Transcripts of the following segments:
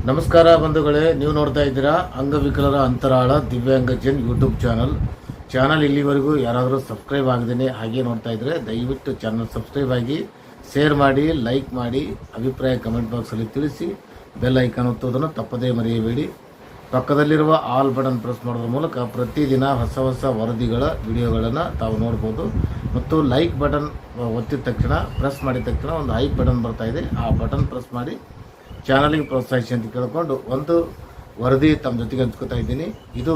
ನಮಸ್ಕಾರ ಬಂಧುಗಳೇ, ನೀವು ನೋಡ್ತಾ ಇದ್ದೀರಾ ಅಂಗವಿಕಲರ ಅಂತರಾಳ ದಿವ್ಯಾಂಗಜನ್ ಯೂಟ್ಯೂಬ್ ಚಾನಲ್. ಇಲ್ಲಿವರೆಗೂ ಯಾರಾದರೂ ಸಬ್ಸ್ಕ್ರೈಬ್ ಆಗದೇನೆ ಹಾಗೆ ನೋಡ್ತಾ ಇದ್ದರೆ ದಯವಿಟ್ಟು ಚಾನಲ್ ಸಬ್ಸ್ಕ್ರೈಬ್ ಆಗಿ, ಶೇರ್ ಮಾಡಿ, ಲೈಕ್ ಮಾಡಿ, ಅಭಿಪ್ರಾಯ ಕಮೆಂಟ್ ಬಾಕ್ಸಲ್ಲಿ ತಿಳಿಸಿ, ಬೆಲ್ ಐಕಾನ್ ಒತ್ತುವುದನ್ನು ತಪ್ಪದೇ ಮರೆಯಬೇಡಿ. ಪಕ್ಕದಲ್ಲಿರುವ ಆಲ್ ಬಟನ್ ಪ್ರೆಸ್ ಮಾಡೋದ್ರ ಮೂಲಕ ಪ್ರತಿದಿನ ಹೊಸ ಹೊಸ ವರದಿಗಳ ವಿಡಿಯೋಗಳನ್ನು ತಾವು ನೋಡ್ಬೋದು. ಮತ್ತು ಲೈಕ್ ಬಟನ್ ಒತ್ತಿದ ತಕ್ಷಣ, ಪ್ರೆಸ್ ಮಾಡಿದ ತಕ್ಷಣ ಒಂದು ಐಕ್ ಬಟನ್ ಬರ್ತಾ ಇದೆ, ಆ ಬಟನ್ ಪ್ರೆಸ್ ಮಾಡಿ ಚಾನಲಿಗೆ ಪ್ರೋತ್ಸಾಹಿಸಿ ಅಂತ ಕೇಳಿಕೊಂಡು ಒಂದು ವರದಿ ತಮ್ಮ ಜೊತೆಗೆ ಹಂಚ್ಕೋತಾ ಇದ್ದೀನಿ. ಇದು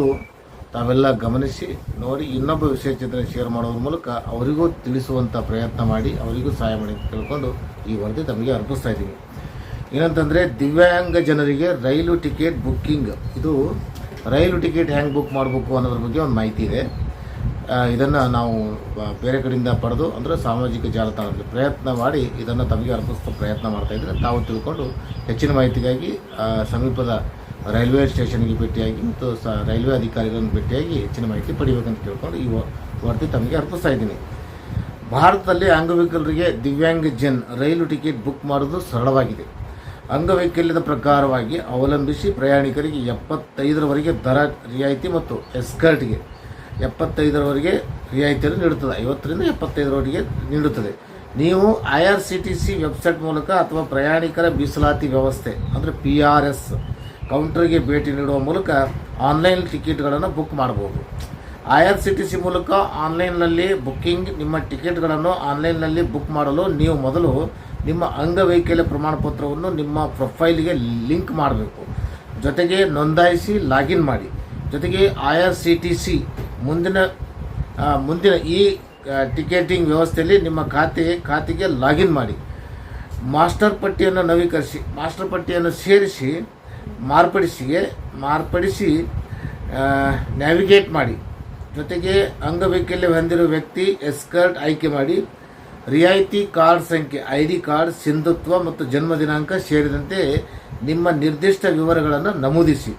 ತಾವೆಲ್ಲ ಗಮನಿಸಿ ನೋಡಿ, ಇನ್ನೊಬ್ಬ ವಿಷಯ ಚಿತ್ರ ಶೇರ್ ಮಾಡೋದ್ರ ಮೂಲಕ ಅವರಿಗೂ ತಿಳಿಸುವಂಥ ಪ್ರಯತ್ನ ಮಾಡಿ, ಅವರಿಗೂ ಸಹಾಯ ಮಾಡಿ ಅಂತ ಕೇಳಿಕೊಂಡು ಈ ವರದಿ ತಮಗೆ ಅರ್ಪಿಸ್ತಾ ಇದ್ದೀನಿ. ಏನಂತಂದರೆ, ದಿವ್ಯಾಂಗ ಜನರಿಗೆ ರೈಲು ಟಿಕೆಟ್ ಬುಕ್ಕಿಂಗ್. ಇದು ರೈಲು ಟಿಕೆಟ್ ಹೆಂಗೆ ಬುಕ್ ಮಾಡಬೇಕು ಅನ್ನೋದ್ರ ಬಗ್ಗೆ ಒಂದು ಮಾಹಿತಿ ಇದೆ. ಇದನ್ನು ನಾವು ಬೇರೆ ಕಡೆಯಿಂದ ಪಡೆದು, ಅಂದರೆ ಸಾಮಾಜಿಕ ಜಾಲತಾಣದಲ್ಲಿ ಪ್ರಯತ್ನ ಮಾಡಿ ಇದನ್ನು ತಮಗೆ ಅರ್ಪಿಸೋ ಪ್ರಯತ್ನ ಮಾಡ್ತಾಯಿದ್ರೆ ತಾವು ತಿಳ್ಕೊಂಡು ಹೆಚ್ಚಿನ ಮಾಹಿತಿಗಾಗಿ ಸಮೀಪದ ರೈಲ್ವೆ ಸ್ಟೇಷನ್ಗೆ ಭೇಟಿಯಾಗಿ ಮತ್ತು ರೈಲ್ವೆ ಅಧಿಕಾರಿಗಳನ್ನು ಭೇಟಿಯಾಗಿ ಹೆಚ್ಚಿನ ಮಾಹಿತಿ ಪಡಿಬೇಕಂತ ಕೇಳ್ಕೊಂಡು ಈ ವರದಿ ತಮಗೆ ಅರ್ಪಿಸ್ತಾ ಇದ್ದೀನಿ. ಭಾರತದಲ್ಲಿ ಅಂಗವಿಕಲರಿಗೆ ದಿವ್ಯಾಂಗಜನ್ ರೈಲು ಟಿಕೆಟ್ ಬುಕ್ ಮಾಡೋದು ಸರಳವಾಗಿದೆ. ಅಂಗವೈಕಲ್ಯದ ಪ್ರಕಾರವಾಗಿ ಅವಲಂಬಿಸಿ ಪ್ರಯಾಣಿಕರಿಗೆ 75ರವರೆಗೆ ದರ ರಿಯಾಯಿತಿ ಮತ್ತು ಎಸ್ಕರ್ಟ್ಗೆ 75ರವರೆಗೆ ರಿಯಾಯಿತಿಯನ್ನು ನೀಡುತ್ತದೆ. 50ರಿಂದ 75ರವರೆಗೆ ನೀಡುತ್ತದೆ. ನೀವು IRCTC ವೆಬ್ಸೈಟ್ ಮೂಲಕ ಅಥವಾ ಪ್ರಯಾಣಿಕರ ಮೀಸಲಾತಿ ವ್ಯವಸ್ಥೆ ಅಂದರೆ PRS ಕೌಂಟರ್ಗೆ ಭೇಟಿ ನೀಡುವ ಮೂಲಕ ಆನ್ಲೈನ್ ಟಿಕೆಟ್ಗಳನ್ನು ಬುಕ್ ಮಾಡಬಹುದು. IRCTC ಮೂಲಕ ಆನ್ಲೈನ್ನಲ್ಲಿ ಬುಕ್ಕಿಂಗ್. ನಿಮ್ಮ ಟಿಕೆಟ್ಗಳನ್ನು ಆನ್ಲೈನ್ನಲ್ಲಿ ಬುಕ್ ಮಾಡಲು ನೀವು ಮೊದಲು ನಿಮ್ಮ ಅಂಗವೈಕಲ್ಯ ಪ್ರಮಾಣಪತ್ರವನ್ನು ನಿಮ್ಮ ಪ್ರೊಫೈಲ್ಗೆ ಲಿಂಕ್ ಮಾಡಬೇಕು. ಜೊತೆಗೆ ನೋಂದಾಯಿಸಿ ಲಾಗಿನ್ ಮಾಡಿ. ಜೊತೆಗೆ IRCTC ಮುಂದಿನ ಈ ಟಿಕೆಟಿಂಗ್ ವ್ಯವಸ್ಥೆಯಲ್ಲಿ ನಿಮ್ಮ ಖಾತೆಗೆ ಲಾಗಿನ್ ಮಾಡಿ. ಮಾಸ್ಟರ್ ಪಟ್ಟಿಯನ್ನು ನವೀಕರಿಸಿ, ಮಾಸ್ಟರ್ ಪಟ್ಟಿಯನ್ನು ಸೇರಿಸಿ ಮಾರ್ಪಡಿಸಿ ನ್ಯಾವಿಗೇಟ್ ಮಾಡಿ. ಜೊತೆಗೆ ಅಂಗವೈಕಲ್ಯ ಹೊಂದಿರುವ ವ್ಯಕ್ತಿ ಎಸ್ಕರ್ಟ್ ಆಯ್ಕೆ ಮಾಡಿ. ರಿಯಾಯಿತಿ ಕಾರ್ಡ್ ಸಂಖ್ಯೆ, ID ಕಾರ್ಡ್, ಸಿಂಧುತ್ವ ಮತ್ತು ಜನ್ಮ ದಿನಾಂಕ ಸೇರಿದಂತೆ ನಿಮ್ಮ ನಿರ್ದಿಷ್ಟ ವಿವರಗಳನ್ನು ನಮೂದಿಸಿ.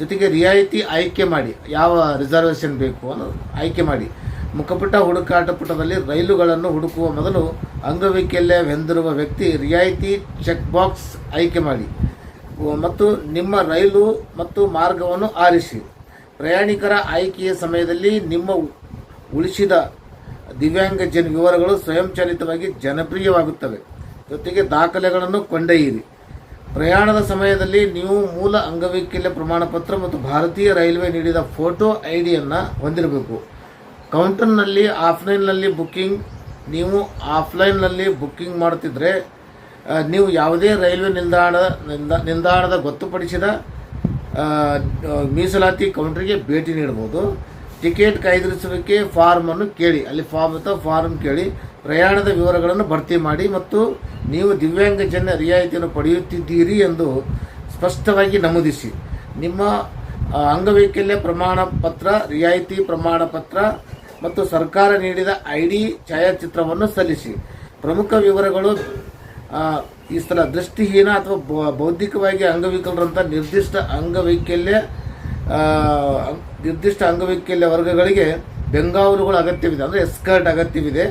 ಜೊತೆಗೆ ರಿಯಾಯಿತಿ ಆಯ್ಕೆ ಮಾಡಿ, ಯಾವ ರಿಸರ್ವೇಷನ್ ಬೇಕು ಅನ್ನೋದು ಆಯ್ಕೆ ಮಾಡಿ. ಮುಖಪುಟ ಹುಡುಕಾಟ ಪುಟದಲ್ಲಿ ರೈಲುಗಳನ್ನು ಹುಡುಕುವ ಮೊದಲು ಅಂಗವೈಕಲ್ಯ ಹೊಂದಿರುವ ವ್ಯಕ್ತಿ ರಿಯಾಯಿತಿ ಚೆಕ್ ಬಾಕ್ಸ್ ಆಯ್ಕೆ ಮಾಡಿ ಮತ್ತು ನಿಮ್ಮ ರೈಲು ಮತ್ತು ಮಾರ್ಗವನ್ನು ಆರಿಸಿ. ಪ್ರಯಾಣಿಕರ ಆಯ್ಕೆಯ ಸಮಯದಲ್ಲಿ ನಿಮ್ಮ ಉಳಿಸಿದ ದಿವ್ಯಾಂಗಜನ್ ವಿವರಗಳು ಸ್ವಯಂಚಾಲಿತವಾಗಿ ಜನಪ್ರಿಯವಾಗುತ್ತವೆ. ಜೊತೆಗೆ ದಾಖಲೆಗಳನ್ನು ಕೊಂಡೊಯ್ಯಿರಿ. ಪ್ರಯಾಣದ ಸಮಯದಲ್ಲಿ ನೀವು ಮೂಲ ಅಂಗವೈಕಲ್ಯ ಪ್ರಮಾಣಪತ್ರ ಮತ್ತು ಭಾರತೀಯ ರೈಲ್ವೆ ನೀಡಿದ ಫೋಟೋ ಐಡಿಯನ್ನು ಹೊಂದಿರಬೇಕು. ಕೌಂಟರ್ನಲ್ಲಿ ಆಫ್ಲೈನ್ನಲ್ಲಿ ಬುಕ್ಕಿಂಗ್. ನೀವು ಆಫ್ಲೈನ್ನಲ್ಲಿ ಬುಕ್ಕಿಂಗ್ ಮಾಡುತ್ತಿದ್ದರೆ ನೀವು ಯಾವುದೇ ರೈಲ್ವೆ ನಿಲ್ದಾಣದ ಗೊತ್ತುಪಡಿಸಿದ ಮೀಸಲಾತಿ ಕೌಂಟರ್ಗೆ ಭೇಟಿ ನೀಡಬಹುದು. ಟಿಕೆಟ್ ಕಾಯ್ದಿರಿಸುವಿಕೆ ಫಾರ್ಮನ್ನು ಕೇಳಿ, ಅಲ್ಲಿ ಫಾರ್ಮ್ ಕೇಳಿ ಪ್ರಯಾಣದ ವಿವರಗಳನ್ನು ಭರ್ತಿ ಮಾಡಿ ಮತ್ತು ನೀವು ದಿವ್ಯಾಂಗಜನ್ಯ ರಿಯಾಯಿತಿಯನ್ನು ಪಡೆಯುತ್ತಿದ್ದೀರಿ ಎಂದು ಸ್ಪಷ್ಟವಾಗಿ ನಮೂದಿಸಿ. ನಿಮ್ಮ ಅಂಗವೈಕಲ್ಯ ಪ್ರಮಾಣ ಪತ್ರ, ರಿಯಾಯಿತಿ ಪ್ರಮಾಣ ಪತ್ರ ಮತ್ತು ಸರ್ಕಾರ ನೀಡಿದ ID ಛಾಯಾಚಿತ್ರವನ್ನು ಸಲ್ಲಿಸಿ. ಪ್ರಮುಖ ವಿವರಗಳು ಈ ಸ್ಥಳ ದೃಷ್ಟಿಹೀನ ಅಥವಾ ಬೌದ್ಧಿಕವಾಗಿ ಅಂಗವಿಕಲರಂಥ ನಿರ್ದಿಷ್ಟ ಅಂಗವೈಕಲ್ಯ ವರ್ಗಗಳಿಗೆ ಬೆಂಗಾವಲುಗಳ ಅಗತ್ಯವಿದೆ, ಅಂದರೆ ಎಸ್ಕರ್ಟ್ ಅಗತ್ಯವಿದೆ.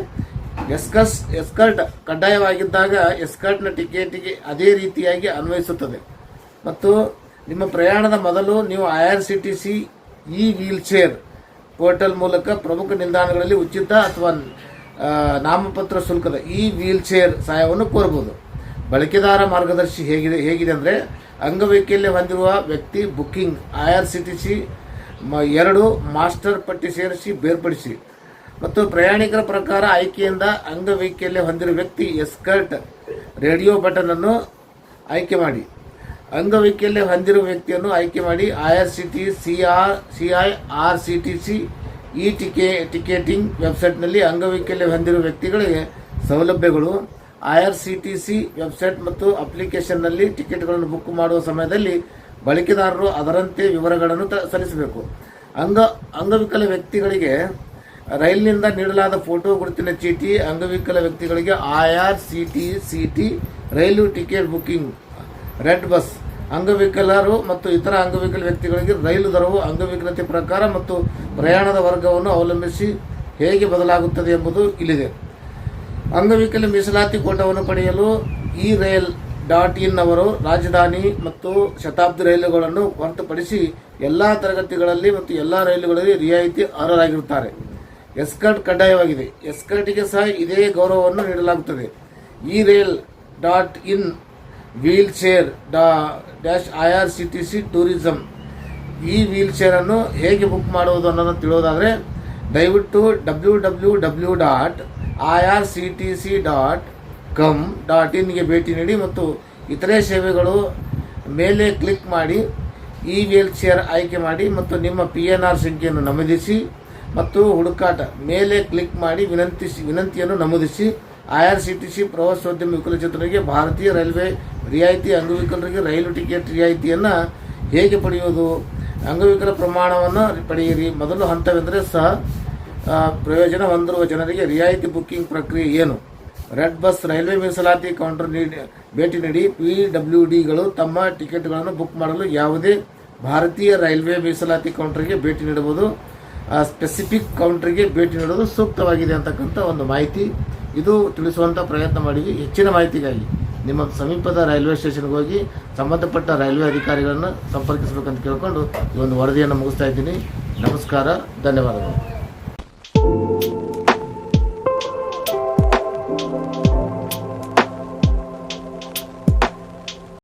ಎಸ್ಕರ್ಟ್ ಕಡ್ಡಾಯವಾಗಿದ್ದಾಗ ಎಸ್ಕರ್ಟ್ನ ಟಿಕೆಟಿಗೆ ಅದೇ ರೀತಿಯಾಗಿ ಅನ್ವಯಿಸುತ್ತದೆ. ಮತ್ತು ನಿಮ್ಮ ಪ್ರಯಾಣದ ಮೊದಲು ನೀವು IRCTC ವೀಲ್ ಚೇರ್ ಪೋರ್ಟಲ್ ಮೂಲಕ ಪ್ರಮುಖ ನಿಲ್ದಾಣಗಳಲ್ಲಿ ಉಚಿತ ಅಥವಾ ನಾಮಪತ್ರ ಶುಲ್ಕದ ವೀಲ್ ಚೇರ್ ಸಹಾಯವನ್ನು ಕೋರಬಹುದು. ಬಳಕೆದಾರ ಮಾರ್ಗದರ್ಶಿ ಹೇಗಿದೆ ಅಂದರೆ, ಅಂಗವೈಕಲ್ಯ ಹೊಂದಿರುವ ವ್ಯಕ್ತಿ ಬುಕ್ಕಿಂಗ್ IRCTC 2 ಮಾಸ್ಟರ್ ಪಟ್ಟಿ ಸೇರಿಸಿ ಬೇರ್ಪಡಿಸಿ. ಮತ್ತು ಪ್ರಯಾಣಿಕರ ಪ್ರಕಾರ ಆಯ್ಕೆಯಿಂದ ಅಂಗವೈಕಲ್ಯ ಹೊಂದಿರುವ ವ್ಯಕ್ತಿ ಎಸ್ಕರ್ಟ್ ರೇಡಿಯೋ ಬಟನ್ ಅನ್ನು ಆಯ್ಕೆ ಮಾಡಿ. ಅಂಗವೈಕಲ್ಯ ಹೊಂದಿರುವ ವ್ಯಕ್ತಿಯನ್ನು ಆಯ್ಕೆ ಮಾಡಿ. CIRCTC ಟಿಕೆಟಿಂಗ್ ವೆಬ್ಸೈಟ್ನಲ್ಲಿ ಅಂಗವೈಕಲ್ಯ ಹೊಂದಿರುವ ವ್ಯಕ್ತಿಗಳಿಗೆ ಸೌಲಭ್ಯಗಳು. IRCTC ವೆಬ್ಸೈಟ್ ಮತ್ತು ಅಪ್ಲಿಕೇಶನ್ನಲ್ಲಿ ಟಿಕೆಟ್ಗಳನ್ನು ಬುಕ್ ಮಾಡುವ ಸಮಯದಲ್ಲಿ ಬಳಕೆದಾರರು ಅದರಂತೆ ವಿವರಗಳನ್ನು ಸಲ್ಲಿಸಬೇಕು. ಅಂಗವಿಕಲ ವ್ಯಕ್ತಿಗಳಿಗೆ ರೈಲಿನಿಂದ ನೀಡಲಾದ ಫೋಟೋ ಗುರುತಿನ ಚೀಟಿ. ಅಂಗವಿಕಲ ವ್ಯಕ್ತಿಗಳಿಗೆ IRCTC ರೈಲು ಟಿಕೆಟ್ ಬುಕ್ಕಿಂಗ್ ರೆಡ್ ಬಸ್. ಅಂಗವಿಕಲರು ಮತ್ತು ಇತರ ಅಂಗವಿಕಲ ವ್ಯಕ್ತಿಗಳಿಗೆ ರೈಲು ದರವು ಅಂಗವಿಕಲತೆ ಪ್ರಕಾರ ಮತ್ತು ಪ್ರಯಾಣದ ವರ್ಗವನ್ನು ಅವಲಂಬಿಸಿ ಹೇಗೆ ಬದಲಾಗುತ್ತದೆ ಎಂಬುದು ಇಲ್ಲಿದೆ. ಅಂಗವಿಕಲ ಮೀಸಲಾತಿ ಕೋಟಾವನ್ನು ಪಡೆಯಲು .in ಅವರು ರಾಜಧಾನಿ ಮತ್ತು ಶತಾಬ್ದಿ ರೈಲುಗಳನ್ನು ಹೊರತುಪಡಿಸಿ ಎಲ್ಲ ತರಗತಿಗಳಲ್ಲಿ ಮತ್ತು ಎಲ್ಲ ರೈಲುಗಳಲ್ಲಿ ರಿಯಾಯಿತಿ ಅರ್ಹರಾಗಿರುತ್ತಾರೆ. ಎಸ್ಕರ್ಟ್ ಕಡ್ಡಾಯವಾಗಿದೆ. ಎಸ್ಕರ್ಟ್ಗೆ ಸಹ ಇದೇ ಗೌರವವನ್ನು ನೀಡಲಾಗುತ್ತದೆ. ಈ rail .in wheel chair -IRCTC tourism. ಈ ವೀಲ್ ಚೇರ್ ಅನ್ನು ಹೇಗೆ ಬುಕ್ ಮಾಡುವುದು ಅನ್ನೋದನ್ನು ತಿಳಿಯೋದಾದರೆ ದಯವಿಟ್ಟು www.irctc.com.in ಗೆ ಭೇಟಿ ನೀಡಿ ಮತ್ತು ಇತರೆ ಸೇವೆಗಳು ಮೇಲೆ ಕ್ಲಿಕ್ ಮಾಡಿ ಈ ವೀಲ್ ಚೇರ್ ಆಯ್ಕೆ ಮಾಡಿ ಮತ್ತು ನಿಮ್ಮ PNR ಸಂಖ್ಯೆಯನ್ನು ನಮೂದಿಸಿ ಮತ್ತು ಹುಡುಕಾಟ ಮೇಲೆ ಕ್ಲಿಕ್ ಮಾಡಿ ವಿನಂತಿಯನ್ನು ನಮೂದಿಸಿ. IRCTC ಪ್ರವಾಸೋದ್ಯಮ ವಿಕಲಚೇತನರಿಗೆ ಭಾರತೀಯ ರೈಲ್ವೆ ರಿಯಾಯಿತಿ, ಅಂಗವಿಕಲರಿಗೆ ರೈಲು ಟಿಕೆಟ್ ರಿಯಾಯಿತಿಯನ್ನು ಹೇಗೆ ಪಡೆಯುವುದು, ಅಂಗವಿಕಲ ಪ್ರಮಾಣವನ್ನು ಪಡೆಯಿರಿ. ಮೊದಲು ಹಂತವೆಂದರೆ ಸಹ ಪ್ರಯೋಜನ ಹೊಂದಿರುವ ಜನರಿಗೆ ರಿಯಾಯಿತಿ ಬುಕ್ಕಿಂಗ್ ಪ್ರಕ್ರಿಯೆ ಏನು? ರೆಡ್ ಬಸ್ ರೈಲ್ವೆ ಮೀಸಲಾತಿ ಕೌಂಟರ್ ಭೇಟಿ ನೀಡಿ. PWDಗಳು ತಮ್ಮ ಟಿಕೆಟ್ಗಳನ್ನು ಬುಕ್ ಮಾಡಲು ಯಾವುದೇ ಭಾರತೀಯ ರೈಲ್ವೆ ಮೀಸಲಾತಿ ಕೌಂಟರ್ಗೆ ಭೇಟಿ ನೀಡಬಹುದು. ಸ್ಪೆಸಿಫಿಕ್ ಕೌಂಟರ್ಗೆ ಭೇಟಿ ನೀಡುವುದು ಸೂಕ್ತವಾಗಿದೆ ಅಂತಕ್ಕಂಥ ಒಂದು ಮಾಹಿತಿ ಇದು ತಿಳಿಸುವಂಥ ಪ್ರಯತ್ನ ಮಾಡಿದ್ವಿ. ಹೆಚ್ಚಿನ ಮಾಹಿತಿಗಾಗಿ ನಿಮ್ಮ ಸಮೀಪದ ರೈಲ್ವೆ ಸ್ಟೇಷನ್ಗೆ ಹೋಗಿ ಸಂಬಂಧಪಟ್ಟ ರೈಲ್ವೆ ಅಧಿಕಾರಿಗಳನ್ನು ಸಂಪರ್ಕಿಸಬೇಕಂತ ಕೇಳಿಕೊಂಡು ಈ ಒಂದು ವರದಿಯನ್ನು ಮುಗಿಸ್ತಾ ಇದ್ದೀನಿ. ನಮಸ್ಕಾರ, ಧನ್ಯವಾದಗಳು.